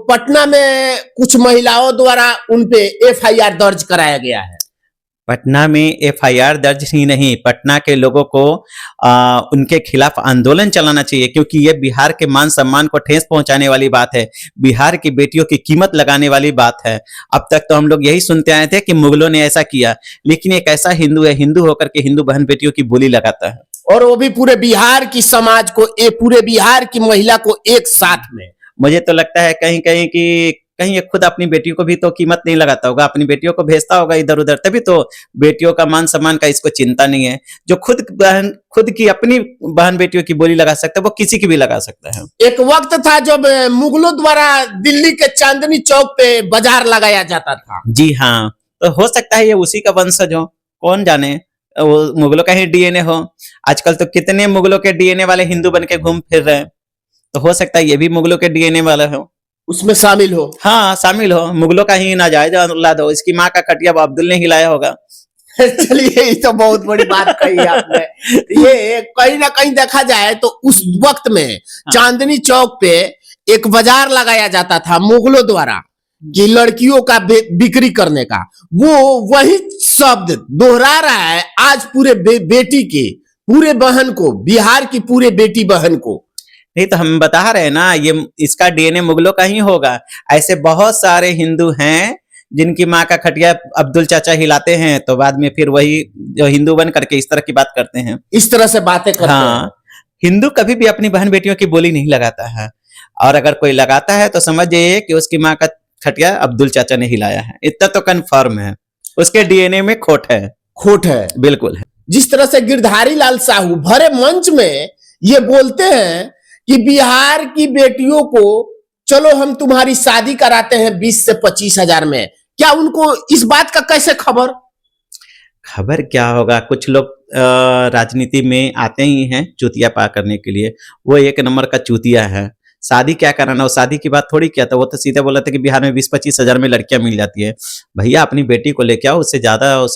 पटना में कुछ महिलाओं द्वारा उनपे एफआईआर दर्ज कराया गया है। पटना में एफआईआर दर्ज ही नहीं, पटना के लोगों को उनके खिलाफ आंदोलन चलाना चाहिए, क्योंकि ये बिहार के मान सम्मान को ठेस पहुंचाने वाली बात है, बिहार की बेटियों की कीमत लगाने वाली बात है। अब तक तो हम लोग यही सुनते आए थे कि मुगलों ने ऐसा किया, लेकिन एक ऐसा हिंदू है, हिंदू होकर के हिंदू बहन बेटियों की बोली लगाता है, और वो भी पूरे बिहार की समाज को, पूरे बिहार की महिला को एक साथ में। मुझे तो लगता है कहीं कहीं कि कहीं ये खुद अपनी बेटियों को भी तो कीमत नहीं लगाता होगा, अपनी बेटियों को भेजता होगा इधर उधर, तभी तो बेटियों का मान सम्मान का इसको चिंता नहीं है। जो खुद की अपनी बहन बेटियों की बोली लगा सकता है, वो किसी की भी लगा सकता है। एक वक्त था जब मुगलों द्वारा दिल्ली के चांदनी चौक पे बाजार लगाया जाता था। जी हाँ, तो हो सकता है ये उसी का वंशज हो, कौन जाने, वो मुगलों का ही डीएनए हो। आजकल तो कितने मुगलों के डीएनए वाले हिंदू बन के घूम फिर रहे हैं, तो हो सकता है ये भी मुगलों के डीएनए वाला हो, उसमें शामिल हो। हाँ शामिल हो, मुगलों का ही नाजायज औलाद हो, इसकी माँ का खटिया अब्दुल ने हिलाया होगा। चलिए, ये तो बहुत बड़ी बात कही आपने। ये कहीं ना कहीं देखा जाए तो उस वक्त में चांदनी चौक पे एक बाजार लगाया जाता था मुगलों द्वारा कि लड़कियों का बिक्री करने का, वो वही शब्द दोहरा रहा है आज पूरे बेटी के, पूरे बहन को, बिहार की पूरे बेटी बहन को। नहीं तो हम बता रहे हैं ना, ये इसका डीएनए मुगलों का ही होगा। ऐसे बहुत सारे हिंदू हैं जिनकी माँ का खटिया अब्दुल चाचा हिलाते हैं, तो बाद में फिर वही जो हिंदू बन करके इस तरह की बात करते हैं, इस तरह से बातें करते हैं। हिंदू कभी भी अपनी बहन बेटियों की बोली नहीं लगाता है, और अगर कोई लगाता है तो समझ जाइए कि उसकी माँ का खटिया अब्दुल चाचा ने हिलाया है, इतना तो कन्फर्म है, उसके डीएनए में खोट है। खोट है, बिल्कुल है। जिस तरह से गिरधारी लाल साहू भरे मंच में ये बोलते हैं कि बिहार की बेटियों को चलो हम तुम्हारी शादी कराते हैं 20 से 25 हजार में, क्या उनको इस बात का कैसे खबर क्या होगा? कुछ लोग राजनीति में आते ही हैं चूतिया पा करने के लिए, वो एक नंबर का चूतिया है। शादी क्या कराना, वो शादी की बात थोड़ी किया था, वो तो सीधे बोला था कि बिहार में 20-25 हजार में लड़कियां मिल जाती है। भैया अपनी बेटी को लेके आओ, उससे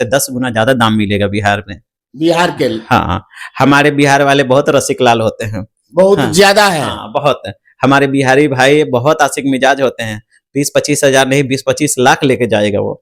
10 गुना ज्यादा दाम मिलेगा बिहार में, बिहार के। हाँ, हमारे बिहार वाले बहुत रसिक लाल होते हैं, बहुत ज्यादा है। हाँ, बहुत है। हमारे बिहारी भाई बहुत आशिक मिजाज होते हैं, 20-25 हजार नहीं 20-25 लाख लेके जाएगा वो।